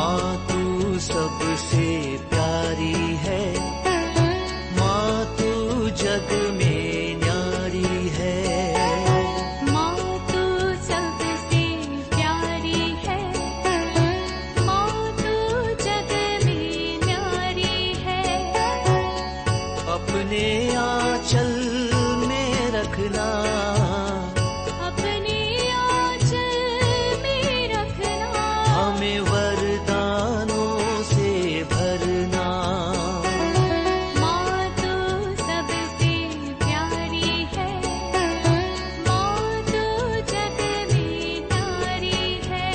माँ तू सबसे प्यारी है, माँ तू जग में न्यारी है। माँ तू सबसे प्यारी है, माँ तू जग में न्यारी है। अपने आंचल में रखना, अपने आंचल में रखना। हमें वरदानों से भरना। माँ तू सबसे प्यारी है, माँ तू जग में न्यारी है।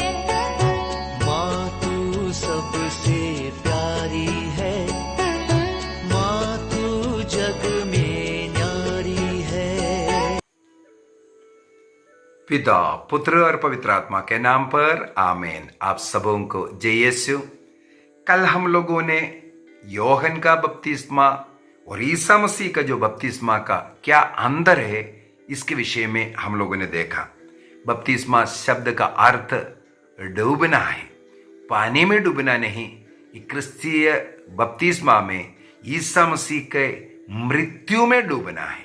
माँ तू सबसे प्यारी है, माँ तू जग में न्यारी है। पिता, पुत्र और पवित्र आत्मा के नाम पर आमीन। आप सबों को जय यीशु। कल हम लोगों ने योहन का बपतिस्मा और ईसा मसीह का जो बपतिस्मा का क्या अंतर है, इसके विषय में हम लोगों ने देखा। बपतिस्मा शब्द का अर्थ डूबना है, पानी में डूबना नहीं। क्रिस्तीय बपतिस्मा में ईसा मसीह के मृत्यु में डूबना है।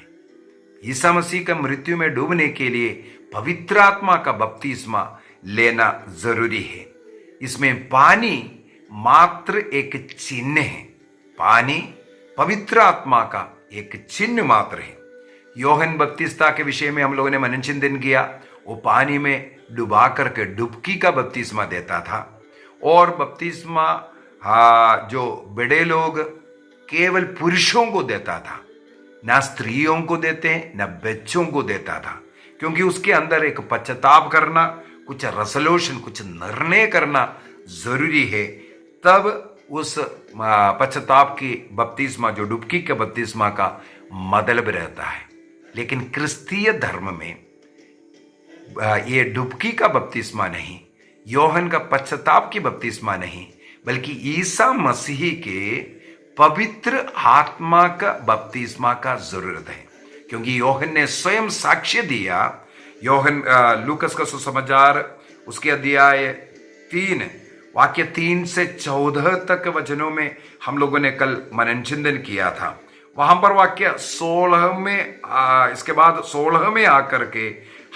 ईसा मसीह का मृत्यु में डूबने के लिए पवित्र आत्मा का बपतिस्मा लेना जरूरी है। इसमें पानी मात्र एक चिन्ह है, पानी पवित्र आत्मा का एक चिन्ह मात्र है। योहन बपतिस्ता के विषय में हम लोगों ने मनन चिंतन किया। वो पानी में डुबा करके डुबकी का बपतिस्मा देता था। और बपतिस्मा जो बड़े लोग केवल पुरुषों को देता था, ना स्त्रियों को देते, ना बच्चों को देता था, क्योंकि उसके अंदर एक पश्चाताप करना, कुछ रेसोल्यूशन, कुछ निर्णय करना जरूरी है। तब उस पश्चाताप की बपतिस्मा, जो डुबकी के बपतिस्मा का मतलब रहता है। लेकिन क्रिस्तीय धर्म में ये डुबकी का बपतिस्मा नहीं, योहन का पश्चाताप की बपतिस्मा नहीं, बल्कि ईसा मसीह के पवित्र आत्मा का बपतिस्मा का जरूरत है। क्योंकि योहन ने स्वयं साक्ष्य दिया। योहन लूकस का सुसमाचार उसके अध्याय 3 वाक्य 3 से 14 तक वचनों में हम लोगों ने कल मनन चिंतन किया था। वहां पर वाक्य 16 में इसके बाद 16 में आकर के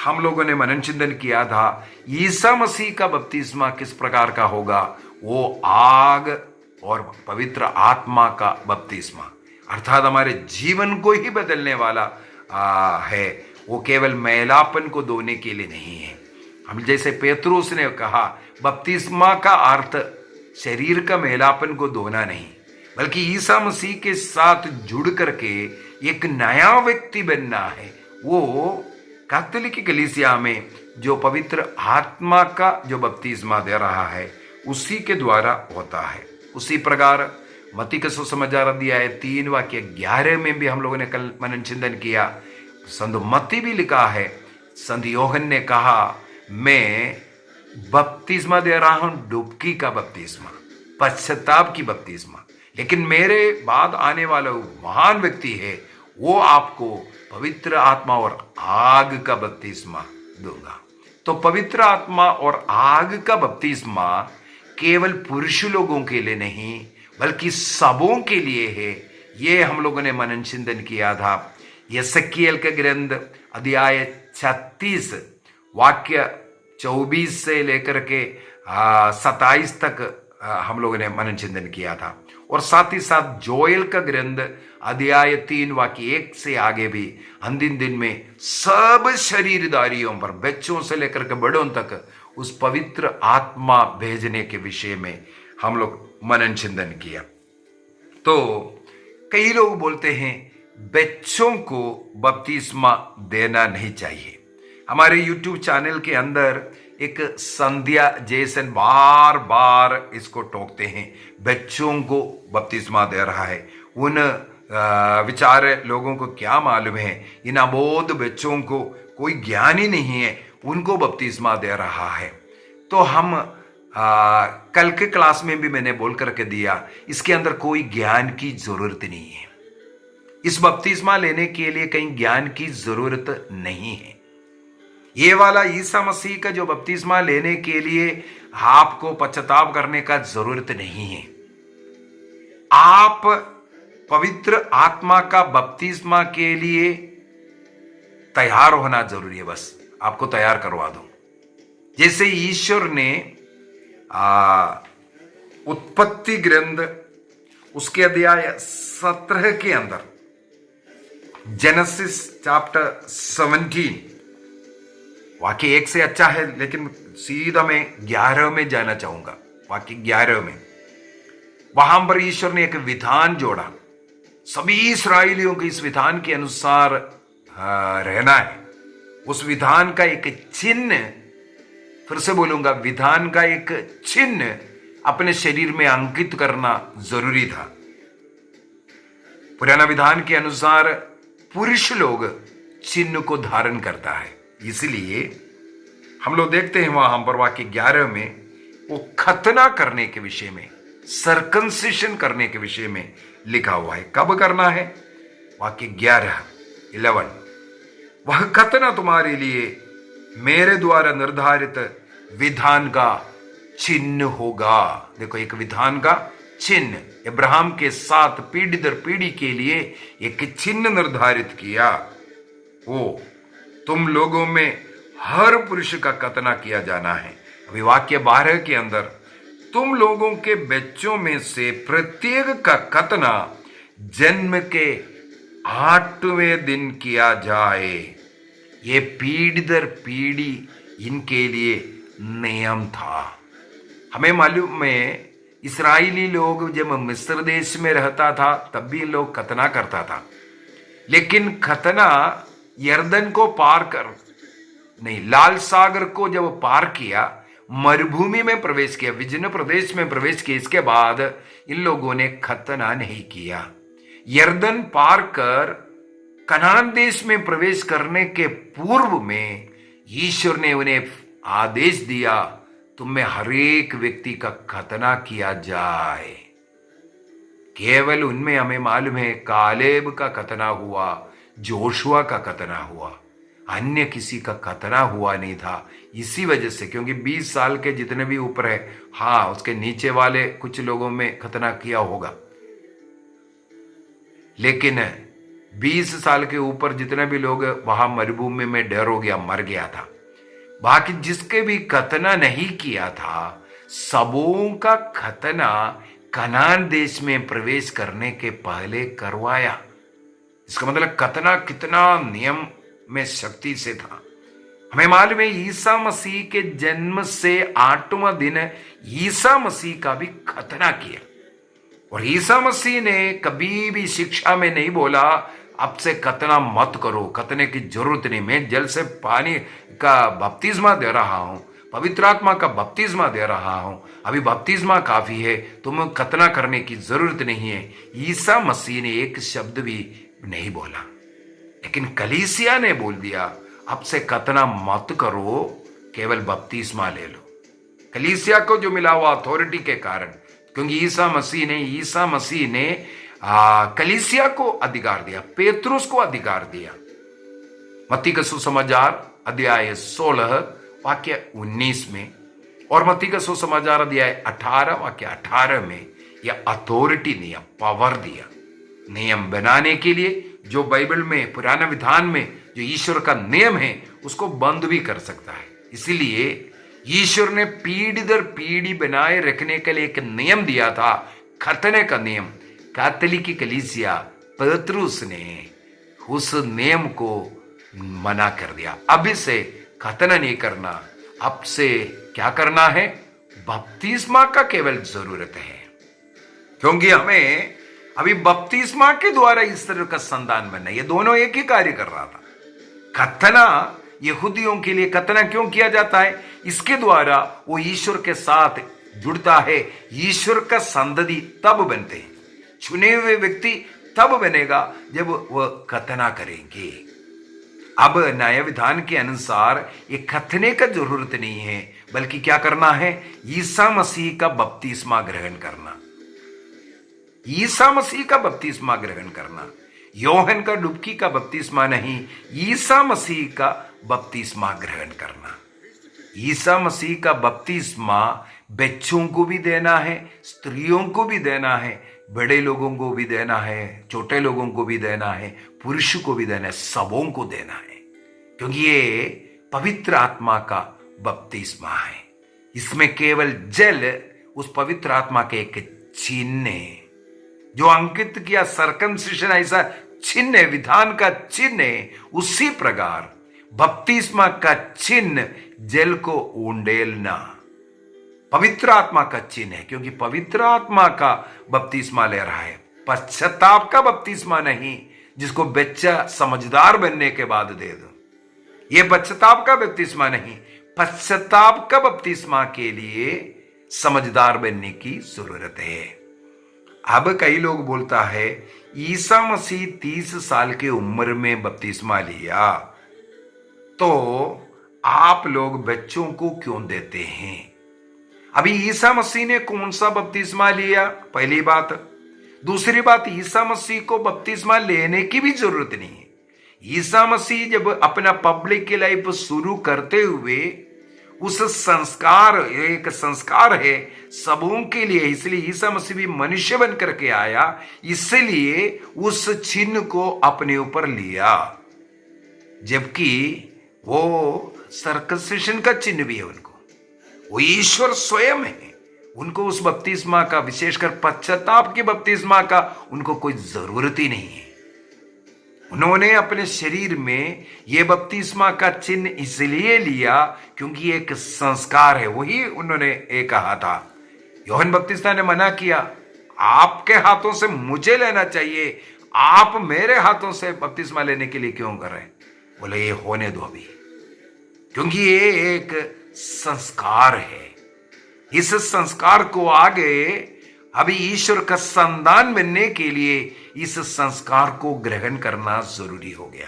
हम लोगों ने मनन चिंतन किया था, ईसा मसीह का बपतिस्मा किस प्रकार का होगा। वो आग और पवित्र आत्मा का बपतिस्मा, अर्थात हमारे जीवन को ही बदलने वाला है। वो केवल मैलापन को धोने के लिए नहीं है। हम जैसे पेतरुस ने कहा, बपतिस्मा का अर्थ शरीर का मैलापन को धोना नहीं, बल्कि ईसा मसीह के साथ जुड़ करके एक नया व्यक्ति बनना है। वो कैथोलिक कलीसिया में जो पवित्र आत्मा का जो बपतिस्मा दे रहा है, उसी के द्वारा होता है। उसी प्रकार मत्ती का सुसमाचार अध्याय 3 वाक्य 11 में भी हम लोगों ने कल मनन चिंतन किया। संत मत्ती भी लिखा है, संत योहन ने कहा, मैं बपतिस्मा दे रहा हूं, डुबकी का बपतिस्मा, पश्चाताप की बपतिस्मा, लेकिन मेरे बाद आने वाला महान व्यक्ति है, वो आपको पवित्र आत्मा और आग का बपतिस्मा दूंगा। तो पवित्र आत्मा और आग का बपतिस्मा केवल पुरुष लोगों के लिए नहीं, बल्कि सबों के लिए है। ये हम लोगों ने मनन चिंतन किया था। यसेकिएल का ग्रंथ अध्याय 36 वाक्य 24 से लेकर के 27 तक हम लोगों ने मनन चिंतन किया था। और साथ ही साथ जोएल का ग्रंथ अध्याय 3 वाक्य 1 से आगे भी अंतिम दिन में सब शरीरधारियों पर, बच्चों से लेकर के बड़ों तक, उस पवित्र आत्मा भेजने के विषय में हम लोग मनन चिंतन किया। तो कई लोग बोलते हैं बच्चों को बपतिस्मा देना नहीं चाहिए। हमारे YouTube चैनल के अंदर एक संध्या जैसन बार बार इसको टोकते हैं, बच्चों को बपतिस्मा दे रहा है। उन विचार लोगों को क्या मालूम है, इन अबोध बच्चों को कोई ज्ञान ही नहीं है, उनको बपतिस्मा दे रहा है। तो हम कल के क्लास में भी मैंने बोल करके दिया, इसके अंदर कोई ज्ञान की जरूरत नहीं है। इस बपतिस्मा लेने के लिए कहीं ज्ञान की जरूरत नहीं है। ये वाला ईसा मसीह का जो बपतिस्मा लेने के लिए आपको पश्चाताप करने का जरूरत नहीं है। आप पवित्र आत्मा का बपतिस्मा के लिए तैयार होना जरूरी है। बस आपको तैयार करवा दो। जैसे ईश्वर ने उत्पत्ति ग्रंथ उसके अध्याय 17 के अंदर, जेनेसिस चैप्टर 17, वाक्य 1 से अच्छा है लेकिन सीधा मैं 11 में जाना चाहूंगा। वाक्य 11 में वहां पर ईश्वर ने एक विधान जोड़ा। सभी इस्राएलियों को इस विधान के अनुसार रहना है। उस विधान का एक चिन्ह, फिर से बोलूंगा, विधान का एक चिन्ह अपने शरीर में अंकित करना जरूरी था। पुराना विधान के अनुसार पुरुष लोग चिन्ह को धारण करता है। इसलिए हम लोग देखते हैं वहां पर वाक्य 11 में वो खतना करने के विषय में, सर्कंसिशन करने के विषय में लिखा हुआ है। कब करना है? वाक्य 11 वह खतना तुम्हारे लिए मेरे द्वारा निर्धारित विधान का चिन्ह होगा। देखो, एक विधान का चिन्ह अब्राहम के साथ पीढ़ी दर पीढ़ी के लिए एक चिन्ह निर्धारित किया। वो तुम लोगों में हर पुरुष का खतना किया जाना है। अभी वाक्य 12 के अंदर तुम लोगों के बच्चों में से प्रत्येक का खतना जन्म के 8वें दिन किया जाए। ये पीढ़ी दर पीढ़ी इनके लिए नियम था। हमें मालूम है इस्राएली लोग जब मिस्र देश में रहता था तब भी लोग खतना करता था, लेकिन खतना यर्दन को पार कर नहीं, लाल सागर को जब पार किया, मरुभूमि में प्रवेश किया, विजन प्रदेश में प्रवेश किया, इसके बाद इन लोगों ने खतना नहीं किया। यर्दन पार कर कनान देश में प्रवेश करने के पूर्व में ईश्वर ने उन्हें आदेश दिया, तुम में हर एक व्यक्ति का खतना किया जाए। केवल उनमें हमें मालूम है कालेब का खतना हुआ, जोशुआ का खतना हुआ, अन्य किसी का खतना हुआ नहीं था। इसी वजह से, क्योंकि 20 साल के जितने भी ऊपर है, हाँ उसके नीचे वाले कुछ लोगों में खतना किया होगा, लेकिन 20 साल के ऊपर जितने भी लोग वहां मरुभूमि में डर हो गया, मर गया था। बाकी जिसके भी खतना नहीं किया था, सबों का खतना कनान देश में प्रवेश करने के पहले करवाया। इसका मतलब खतना कितना नियम में शक्ति से था। हमें मालूम है ईसा मसीह के जन्म से 8वां दिन ईसा मसीह का भी खतना किया, और ईसा मसीह ने कभी भी शिक्षा में नहीं बोला अब से खतना मत करो, खतने की जरूरत नहीं, मैं जल से पानी का बपतिस्मा दे रहा हूं, पवित्र आत्मा का बपतिस्मा दे रहा हूं, अभी बपतिस्मा काफी है, तुम्हें खतना करने की जरूरत नहीं है। ईसा मसीह ने एक शब्द भी नहीं बोला, लेकिन कलीसिया ने बोल दिया अब से खतना मत करो, केवल बपतिस्मा ले लो। कलीसिया को जो मिला हुआ अथॉरिटी के कारण, क्योंकि ईसा मसीह ने कलीसिया को अधिकार दिया, पेतरुस को अधिकार दिया। मत्ती का सुसमाचार अध्याय 16 वाक्य 19 में और मत्ती का सुसमाचार अध्याय 18 वाक्य 18 में यह अथॉरिटी दिया, पावर दिया नियम बनाने के लिए। जो बाइबल में पुराना विधान में जो ईश्वर का नियम है उसको बंद भी कर सकता है। इसीलिए ईश्वर ने पीढ़ी दर पीढ़ी बनाए रखने के लिए एक नियम दिया था, खतने का नियम। कैथोलिक कलीसिया पेतरुस ने उस नियम को मना कर दिया। अब से खतना नहीं करना, अब से क्या करना है? बपतिस्मा का केवल जरूरत है, क्योंकि हमें अभी बपतिस्मा के द्वारा इस तरह का संतान बनना, ये दोनों एक ही कार्य कर रहा था। खतना यहूदियों के लिए खतना क्यों किया जाता है? इसके द्वारा वो ईश्वर के साथ जुड़ता है, ईश्वर का संतति तब बनते हैं, चुने हुए व्यक्ति तब बनेगा जब वह खतना करेंगे। अब नए विधान के अनुसार ये खतने का जरूरत नहीं है, बल्कि क्या करना है? ईसा मसीह का बपतिस्मा ग्रहण करना, ईसा मसीह का बपतिस्मा ग्रहण करना। योहन का डुबकी का बपतिस्मा नहीं, ईसा मसीह का बपतिस्मा ग्रहण करना। ईसा मसीह का बपतिस्मा बच्चों को भी देना है, स्त्रियों को भी देना है, बड़े लोगों को भी देना है, छोटे लोगों को भी देना है, पुरुष को भी देना है, सबों को देना है, क्योंकि ये पवित्र आत्मा का बपतिस्मा है। इसमें केवल जल उस पवित्र आत्मा के एक चिन्ह है जो अंकित किया, सर्कमसिशन ऐसा चिन्ह है, विधान का चिन्ह है। उसी प्रकार बपतिस्मा का चिन्ह जल को उंडेलना पवित्र आत्मा का चिन्ह है, क्योंकि पवित्र आत्मा का बपतिस्मा ले रहा है, पश्चाताप का बपतिस्मा नहीं जिसको बच्चा समझदार बनने के बाद दे दो। यह पश्चाताप का बपतिस्मा नहीं, पश्चाताप का बपतिस्मा के लिए समझदार बनने की जरूरत है। अब कई लोग बोलता है ईसा मसीह 30 साल की उम्र में बपतिस्मा लिया, तो आप लोग बच्चों को क्यों देते हैं? अभी ईसा मसीह ने कौन सा बपतिस्मा लिया, पहली बात। दूसरी बात, ईसा मसीह को बपतिस्मा लेने की भी जरूरत नहीं है। ईसा मसीह जब अपना पब्लिक की लाइफ शुरू करते हुए उस संस्कार, एक संस्कार है सबों के लिए, इसलिए ईसा मसीह भी मनुष्य बन करके आया, इसलिए उस चिन्ह को अपने ऊपर लिया, जबकि वो सर्कमसिशन का चिन्ह भी है उनको, वो ईश्वर स्वयं है। उनको उस बपतिस्मा का, विशेषकर पश्चाताप के बपतिस्मा का उनको कोई जरूरत ही नहीं है। उन्होंने अपने शरीर में यह बपतिस्मा का चिन्ह इसलिए लिया क्योंकि एक संस्कार है। वही उन्होंने एक कहा था, यूहन्ना बपतिस्मा ने मना किया, आपके हाथों से मुझे लेना चाहिए, आप मेरे हाथों से बपतिस्मा लेने के लिए क्यों कर रहे हैं? बोले ये होने दो अभी, क्योंकि ये एक संस्कार है। इस संस्कार को आगे अभी ईश्वर का संतान बनने के लिए इस संस्कार को ग्रहण करना जरूरी हो गया।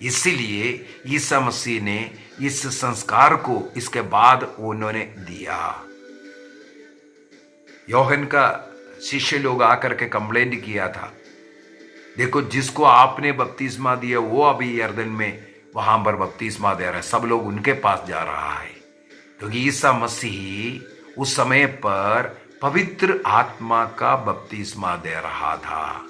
इसीलिए ईसा मसीह ने इस संस्कार को इसके बाद उन्होंने दिया। यूहन्ना का शिष्य लोग आकर के कंप्लेंट किया था, देखो जिसको आपने बपतिस्मा दिया वो अभी यरदन में वहां पर बपतिस्मा दे रहा है, सब लोग उनके पास जा रहा है, क्योंकि ईसा मसीह उस समय पर पवित्र आत्मा का बपतिस्मा दे रहा था।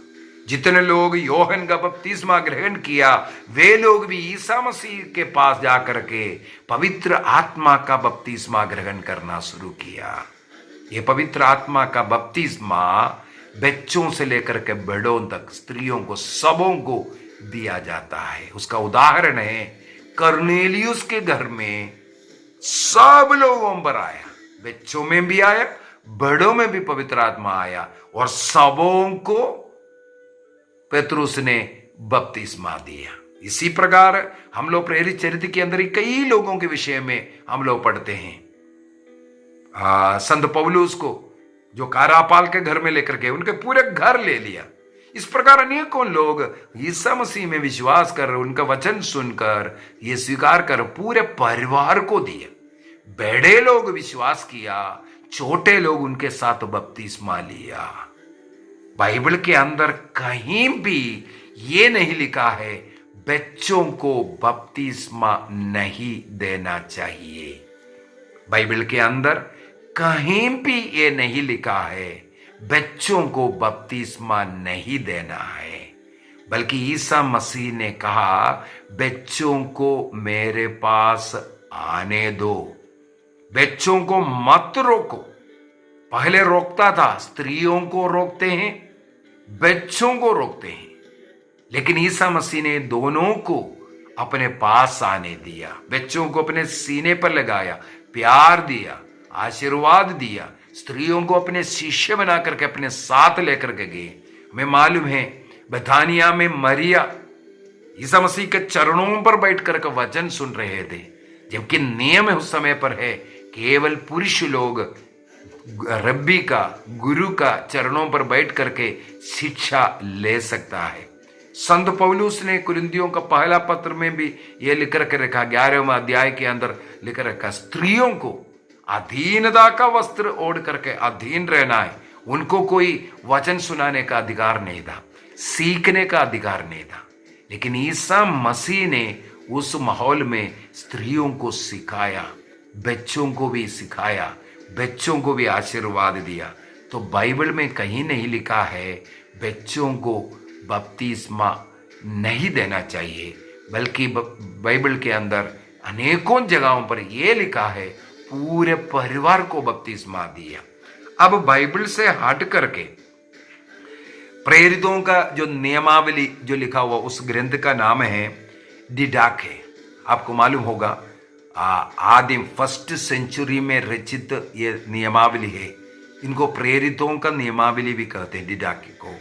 जितने लोग यूहन्ना का बपतिस्मा ग्रहण किया वे लोग भी ईसा मसीह के पास जाकर के पवित्र आत्मा का बपतिस्मा ग्रहण करना शुरू किया। यह पवित्र आत्मा का बपतिस्मा बच्चों से लेकर के बड़ों तक, स्त्रियों को, सबों को दिया जाता है। उसका उदाहरण है कर्नेलियुस के घर में सब लोगों पर आया, बच्चों में भी आया, बड़ों में भी पवित्र आत्मा आया, और सबों को पेतरुस ने बपतिस्मा दिया। इसी प्रकार हम लोग प्रेरित चरित्र के अंदर ही कई लोगों के विषय में हम लोग पढ़ते हैं। संत पौलुस को जो कारापाल के घर में लेकर के उनके पूरे घर ले लिया। इस प्रकार अनेकों लोग ईसा मसीह में विश्वास कर, उनका वचन सुनकर, ये स्वीकार कर पूरे परिवार को दिया। बड़े लोग विश्वास किया, छोटे लोग उनके साथ बपतिस्मा लिया। बाइबल के अंदर कहीं भी ये नहीं लिखा है बच्चों को बपतिस्मा नहीं देना चाहिए। बाइबल के अंदर कहीं भी ये नहीं लिखा है बच्चों को बपतिस्मा नहीं देना है, बल्कि ईसा मसीह ने कहा बच्चों को मेरे पास आने दो, बच्चों को मत रोको। पहले रोकता था, स्त्रियों को रोकते हैं, बच्चों को रोकते हैं, लेकिन ईसा मसीह ने दोनों को अपने पास आने दिया, बच्चों को अपने सीने पर लगाया, प्यार दिया, आशीर्वाद दिया, स्त्रियों को अपने शिष्य बना करके अपने साथ लेकर के गए। हमें मालूम है बेथानिया में मरिया ईसा मसीह के चरणों पर बैठ कर वचन सुन रहे थे, जबकि नियम उस समय पर है केवल पुरुष लोग रब्बी का, गुरु का चरणों पर बैठ करके शिक्षा ले सकता है। संत पौलुस ने कुरिन्थियों का पहला पत्र में भी यह लिख करके रखा, 11वें अध्याय के अंदर लिख रखा, स्त्रियों को अधीनता का वस्त्र ओढ़ करके अधीन रहना है। उनको कोई वचन सुनाने का अधिकार नहीं था, सीखने का अधिकार नहीं था, लेकिन ईसा मसीह ने उस माहौल में स्त्रियों को सिखाया, बच्चों को भी सिखाया, बच्चों को भी आशीर्वाद दिया। तो बाइबल में कहीं नहीं लिखा है बच्चों को बपतिस्मा नहीं देना चाहिए, बल्कि बाइबल के अंदर अनेकों जगहों पर यह लिखा है पूरे परिवार को बपतिस्मा दिया। अब बाइबल से हट करके प्रेरितों का जो नियमावली जो लिखा हुआ उस ग्रंथ का नाम है डिडाके। आपको मालूम होगा आदिम फर्स्ट सेंचुरी में रचित ये नियमावली है। इनको प्रेरितों का नियमावली भी कहते हैं, डिडाके को।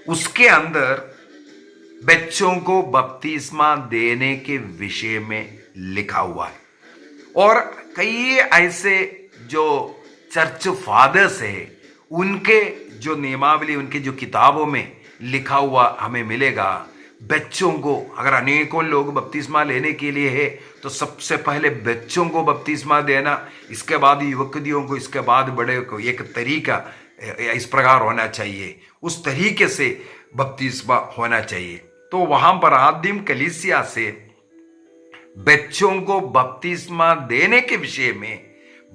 उसके अंदर बच्चों को बपतिस्मा देने के विषय में लिखा हुआ है। और कई ऐसे जो चर्च फादर्स है उनके जो नियमावली, उनके जो किताबों में लिखा हुआ हमें मिलेगा। बच्चों को अगर अनेकों लोग बपतिस्मा लेने के लिए है तो सबसे पहले बच्चों को बपतिस्मा देना, इसके बाद युवतियों को, इसके बाद बड़े को। एक तरीका इस प्रकार होना चाहिए, उस तरीके से बपतिस्मा होना चाहिए। तो वहां पर आदिम कलीसिया से बच्चों को बपतिस्मा देने के विषय में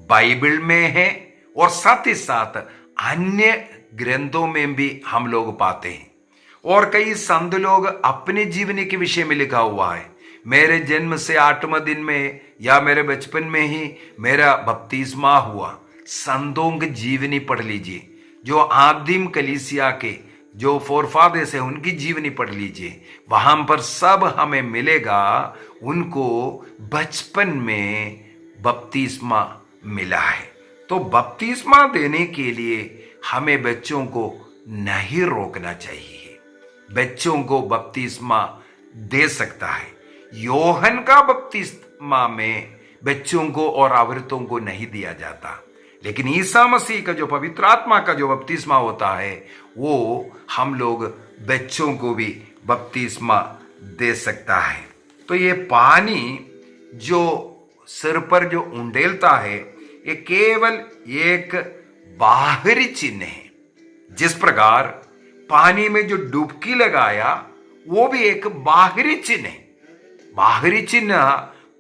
बाइबल में है और साथ ही साथ अन्य ग्रंथों में भी हम लोग पाते हैं। और कई संत लोग अपने जीवनी के विषय में लिखा हुआ है, मेरे जन्म से 8वें दिन में या मेरे बचपन में ही मेरा बपतिस्मा हुआ। संतों की जीवनी पढ़ लीजिए, जो आदिम कलीसिया के जो फोरफादर्स है उनकी जीवनी पढ़ लीजिए, वहां पर सब हमें मिलेगा उनको बचपन में बपतिस्मा मिला है। तो बपतिस्मा देने के लिए हमें बच्चों को नहीं रोकना चाहिए, बच्चों को बपतिस्मा दे सकता है। योहन का बपतिस्मा में बच्चों को और औरतों को नहीं दिया जाता, लेकिन ईसा मसीह का जो पवित्र आत्मा का जो बपतिस्मा होता है वो हम लोग बच्चों को भी बपतिस्मा दे सकता है। तो ये पानी जो सिर पर जो उंडेलता है ये केवल एक बाहरी चिन्ह है। जिस प्रकार पानी में जो डुबकी लगाया वो भी एक बाहरी चिन्ह है। बाहरी चिन्ह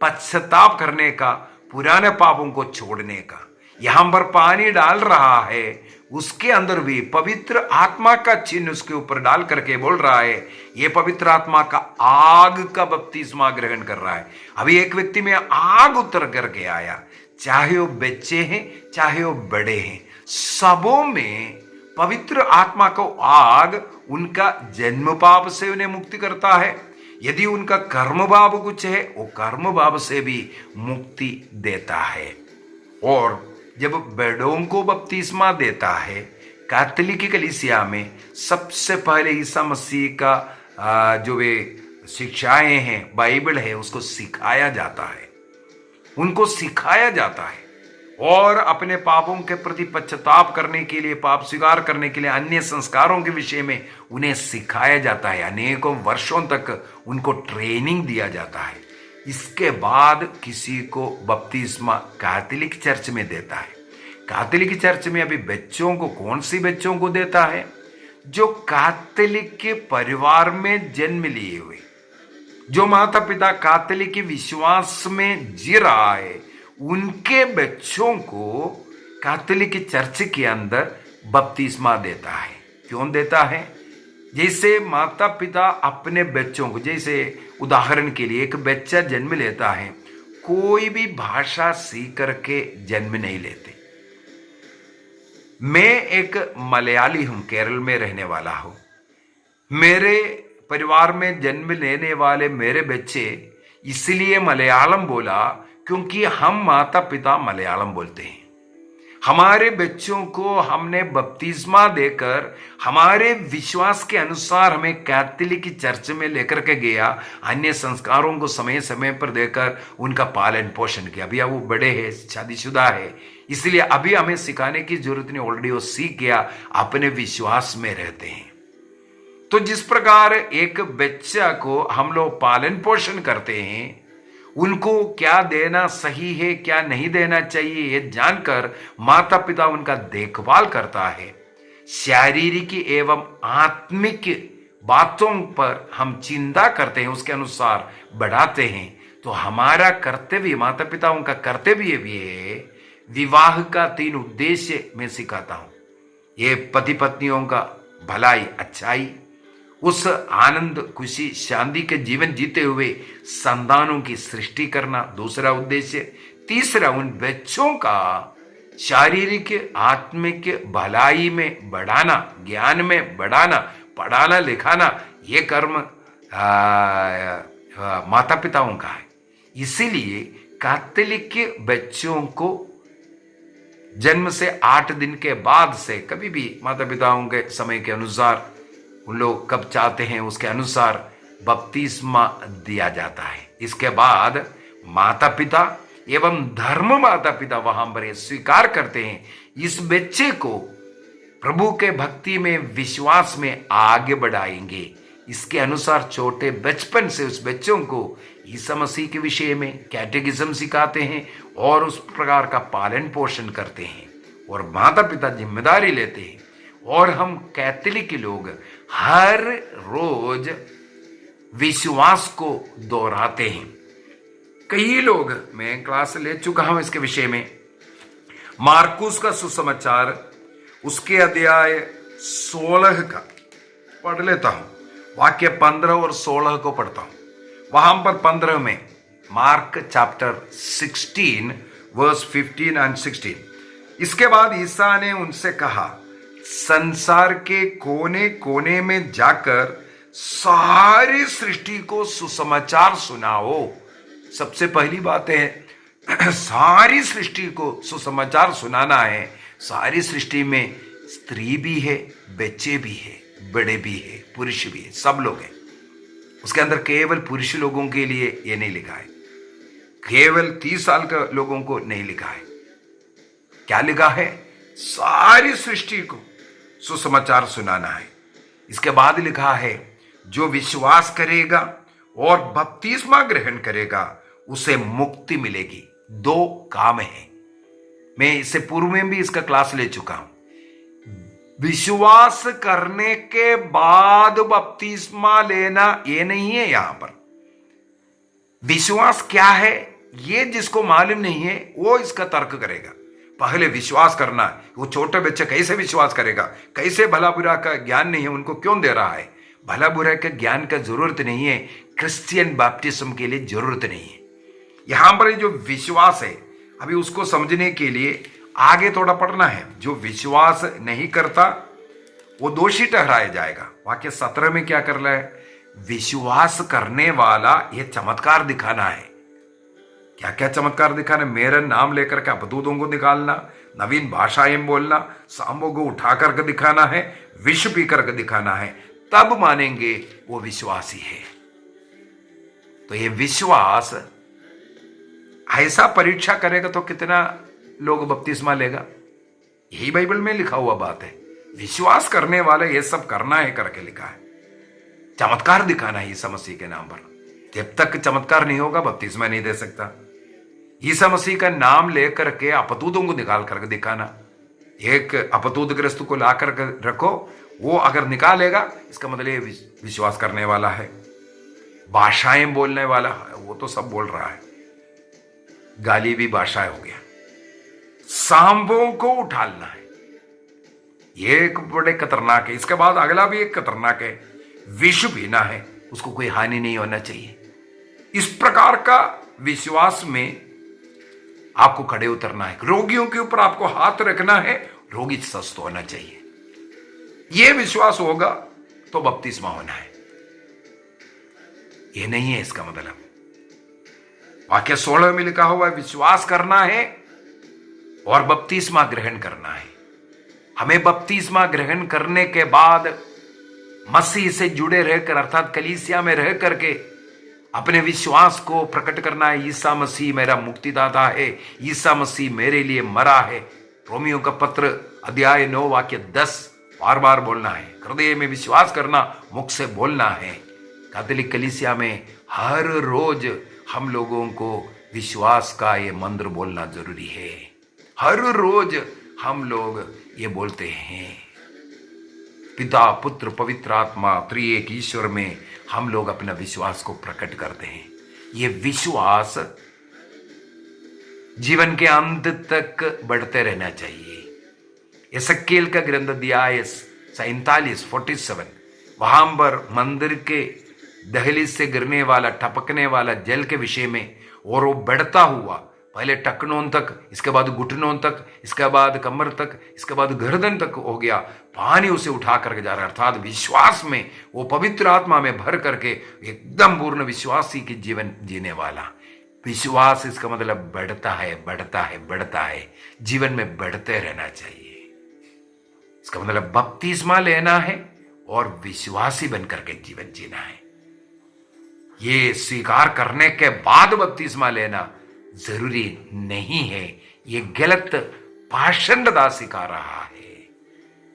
पश्चाताप करने का, पुराने पापों को छोड़ने का। यहां पर पानी डाल रहा है, उसके अंदर भी पवित्र आत्मा का चिन्ह उसके ऊपर डाल करके बोल रहा है ये पवित्र आत्मा का आग का बपतिस्मा ग्रहण कर रहा है। अभी एक व्यक्ति में आग उतर करके आया, चाहे वो बच्चे हैं चाहे वो बड़े हैं, सबों में पवित्र आत्मा को आग उनका जन्म पाप से उन्हें मुक्ति करता है। यदि उनका कर्म भाव कुछ है वो कर्म भाव से भी मुक्ति देता है। और जब बड़ों को बपतिस्मा देता है कैथोलिक कलीसिया में, सबसे पहले ईसा मसीह का जो वे शिक्षाएं हैं, बाइबल है, उसको सिखाया जाता है, उनको सिखाया जाता है। और अपने पापों के प्रति पश्चाताप करने के लिए, पाप स्वीकार करने के लिए अन्य संस्कारों के विषय में उन्हें सिखाया जाता है। अनेकों वर्षों तक उनको ट्रेनिंग दिया जाता है। इसके बाद किसी को बपतिस्मा कैथोलिक चर्च में देता है। कैथोलिक चर्च में अभी बच्चों को, कौन सी बच्चों को देता है? जो कैथोलिक के परिवार में जन्म लिए हुए, जो माता पिता कैथोलिक के विश्वास में जी रहा है, उनके बच्चों को कैथोलिक चर्च के अंदर बपतिस्मा देता है। क्यों देता है? जैसे माता पिता अपने बच्चों को, जैसे उदाहरण के लिए एक बच्चा जन्म लेता है, कोई भी भाषा सीख करके जन्म नहीं लेते। मैं एक मलयाली हूं, केरल में रहने वाला हूं। मेरे परिवार में जन्म लेने वाले मेरे बच्चे इसलिए मलयालम बोला क्योंकि हम माता पिता मलयालम बोलते हैं। हमारे बच्चों को हमने बपतिस्मा देकर हमारे विश्वास के अनुसार हमें कैथोलिक चर्च में लेकर के गया, अन्य संस्कारों को समय समय पर देकर उनका पालन पोषण किया। अभी वो बड़े हैं, शादीशुदा है, इसलिए अभी हमें सिखाने की जरूरत नहीं, ऑलरेडी वो सीख गया, अपने विश्वास में रहते हैं। तो जिस प्रकार एक बच्चा को हम लोग पालन पोषण करते हैं, उनको क्या देना सही है क्या नहीं देना चाहिए ये जानकर माता पिता उनका देखभाल करता है। शारीरिक एवं आत्मिक बातों पर हम चिंता करते हैं, उसके अनुसार बढ़ाते हैं, तो हमारा कर्तव्य, माता पिताओं का कर्तव्य भी है। विवाह का 3 उद्देश्य मैं सिखाता हूं। ये पति पत्नियों का भलाई, अच्छाई, उस आनंद, खुशी, शांति के जीवन जीते हुए संतानों की सृष्टि करना दूसरा उद्देश्य। तीसरा, उन बच्चों का शारीरिक आत्मिक भलाई में बढ़ाना, ज्ञान में बढ़ाना, पढ़ाना लिखाना, ये कर्म माता पिताओं का है। इसीलिए कैथोलिक बच्चों को जन्म से 8 दिन के बाद से कभी भी माता पिताओं के समय के अनुसार, उन लोग कब चाहते हैं उसके अनुसार बपतिस्मा दिया जाता है। इसके बाद माता पिता एवं धर्म माता पिता वहां पर ये स्वीकार करते हैं, इस बच्चे को प्रभु के भक्ति में, विश्वास में आगे बढ़ाएंगे। इसके अनुसार छोटे बचपन से उस बच्चों को ईसा मसीह के विषय में कैटेकिज्म सिखाते हैं और उस प्रकार का पालन पोषण करते हैं, और माता पिता जिम्मेदारी लेते हैं। और हम कैथोलिक लोग हर रोज विश्वास को दोहराते हैं। कई लोग, मैं क्लास ले चुका हूं इसके विषय में, मार्कुस का सुसमाचार उसके अध्याय 16 का पढ़ लेता हूं, वाक्य 15 और 16 को पढ़ता हूं। वहां पर 15 में, मार्क चैप्टर 16 वर्स 15 एंड 16, इसके बाद ईसा ने उनसे कहा, संसार के कोने कोने में जाकर सारी सृष्टि को सुसमाचार सुनाओ। सबसे पहली बात है सारी सृष्टि को सुसमाचार सुनाना है। सारी सृष्टि में स्त्री भी है, बच्चे भी है, बड़े भी है, पुरुष भी है, सब लोग हैं। उसके अंदर केवल पुरुष लोगों के लिए ये नहीं लिखा है, केवल 30 साल के लोगों को नहीं लिखा है। क्या लिखा है? सारी सृष्टि को सुसमाचार सुनाना है। इसके बाद लिखा है, जो विश्वास करेगा और बपतिस्मा ग्रहण करेगा उसे मुक्ति मिलेगी। 2 काम है, मैं इससे पूर्व में भी इसका क्लास ले चुका हूं। विश्वास करने के बाद बपतिस्मा लेना ये नहीं है। यहां पर विश्वास क्या है ये जिसको मालूम नहीं है वो इसका तर्क करेगा। पहले विश्वास करना है। वो छोटे बच्चे कैसे विश्वास करेगा? कैसे भला बुरा का ज्ञान नहीं है, उनको क्यों दे रहा है? भला बुरा के ज्ञान का जरूरत नहीं है, क्रिश्चियन बैप्टिज्म के लिए जरूरत नहीं है। यहां पर जो विश्वास है, अभी उसको समझने के लिए आगे थोड़ा पढ़ना है। जो विश्वास नहीं करता वो दोषी ठहराया जाएगा। वाक्य 17 में क्या कर रहा है? विश्वास करने वाला ये चमत्कार दिखाना है। क्या क्या चमत्कार दिखाना? मेरा नाम लेकर के अपदूतों को निकालना, नवीन भाषाएं बोलना, सांबों को उठा करके दिखाना है, विष पी करके दिखाना है, तब मानेंगे वो विश्वासी है। तो ये विश्वास ऐसा परीक्षा करेगा तो कितना लोग बपतिस्मा लेगा? यही बाइबल में लिखा हुआ बात है। विश्वास करने वाले ये सब करना है करके लिखा है। चमत्कार दिखाना है ईसा मसीह के नाम पर। जब तक चमत्कार नहीं होगा बपतिस्मा नहीं दे सकता। ईसा मसीह का नाम लेकर के अपतूतों को निकाल करके दिखाना। एक अपतूत ग्रस्त को ला करके रखो, वो अगर निकालेगा इसका मतलब ये विश्वास करने वाला है। भाषाएं बोलने वाला है, वो तो सब बोल रहा है, गाली भी भाषा हो गया। सांबों को उठालना है, ये एक बड़े खतरनाक है। इसके बाद अगला भी एक खतरनाक है, विष पीना है, उसको कोई हानि नहीं होना चाहिए। इस प्रकार का विश्वास में आपको खड़े उतरना है। रोगियों के ऊपर आपको हाथ रखना है, रोगी स्वस्थ होना चाहिए। यह विश्वास होगा तो बपतिस्मा होना है। यह नहीं है इसका मतलब। वाक्य 16 में लिखा हुआ है, विश्वास करना है और बपतिस्मा ग्रहण करना है। हमें बपतिस्मा ग्रहण करने के बाद मसीह से जुड़े रहकर, अर्थात कलीसिया में रह करके अपने विश्वास को प्रकट करना है। ईसा मसीह मेरा मुक्तिदाता है, ईसा मसीह मेरे लिए मरा है। रोमियो का पत्र अध्याय 9 वाक्य 10 बार बार बोलना है। हृदय में विश्वास करना, मुख से बोलना है। कैथोलिक कलीसिया में हर रोज हम लोगों को विश्वास का ये मंत्र बोलना जरूरी है। हर रोज हम लोग ये बोलते हैं। पिता पुत्र पवित्र आत्मा त्रिएक ईश्वर में हम लोग अपना विश्वास को प्रकट करते हैं। ये विश्वास जीवन के अंत तक बढ़ते रहना चाहिए। यशक्केल का ग्रंथ अध्याय 47 वहां पर मंदिर के दहलीज से गिरने वाला टपकने वाला जल के विषय में, और वो बढ़ता हुआ पहले टकनों तक, इसके बाद घुटनों तक, इसके बाद कमर तक, इसके बाद गर्दन तक हो गया। पानी उसे उठा करके जा रहा है, अर्थात विश्वास में वो पवित्र आत्मा में भर करके एकदम पूर्ण विश्वासी की जीवन जीने वाला। विश्वास इसका मतलब बढ़ता है, बढ़ता है, बढ़ता है, जीवन में बढ़ते रहना चाहिए। इसका मतलब बपतिस्मा लेना है और विश्वासी बनकर के जीवन जीना है। ये स्वीकार करने के बाद बपतिस्मा लेना जरूरी नहीं है। ये गलत पाषंडता सिखा रहा है,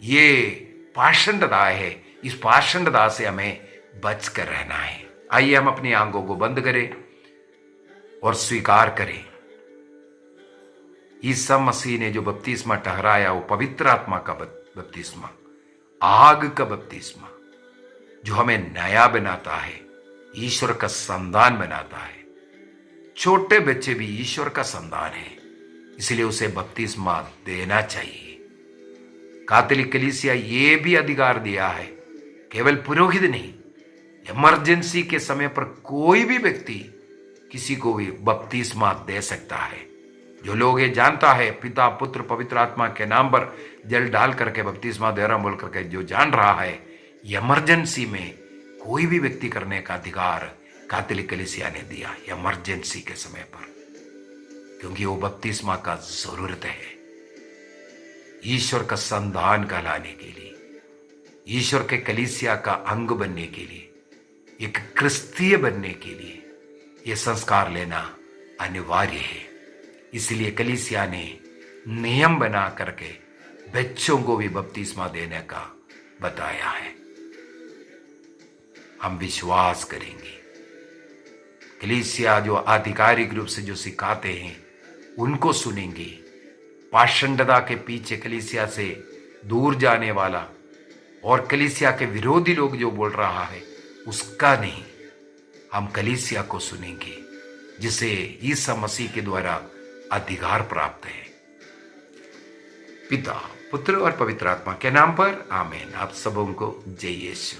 ये पाषंडता है। इस पाषंडता से हमें बच कर रहना है। आइए हम अपनी आंखों को बंद करें और स्वीकार करें, ईसा मसीह ने जो बपतिस्मा ठहराया वो पवित्र आत्मा का बपतिस्मा, आग का बपतिस्मा, जो हमें नया बनाता है, ईश्वर का संतान बनाता है। छोटे बच्चे भी ईश्वर का संतान है, इसलिए उसे बपतिस्मा देना चाहिए। कैथोलिक कलीसिया ये भी अधिकार दिया है, केवल पुरोहित नहीं, इमरजेंसी के समय पर कोई भी व्यक्ति किसी को भी बपतिस्मा दे सकता है। जो लोग ये जानता है पिता पुत्र पवित्र आत्मा के नाम पर जल डाल करके बपतिस्मा दे रहा बोल करके जो जान रहा है, इमरजेंसी में कोई भी व्यक्ति करने का अधिकार कैथोलिक कलीसिया ने दिया इमरजेंसी के समय पर, क्योंकि वो बपतिस्मा का जरूरत है ईश्वर का संतान कहलाने के लिए, ईश्वर के कलीसिया का अंग बनने के लिए, एक क्रिस्तीय बनने के लिए ये संस्कार लेना अनिवार्य है। इसलिए कलीसिया ने नियम बना करके बच्चों को भी बपतिस्मा देने का बताया है। हम विश्वास करेंगे, कलीसिया जो आधिकारिक रूप से जो सिखाते हैं उनको सुनेंगे। पाषंडता के पीछे कलीसिया से दूर जाने वाला और कलीसिया के विरोधी लोग जो बोल रहा है उसका नहीं, हम कलीसिया को सुनेंगे जिसे ईसा मसीह के द्वारा अधिकार प्राप्त है। पिता पुत्र और पवित्र आत्मा के नाम पर आमीन। आप सबों को जय यीशु।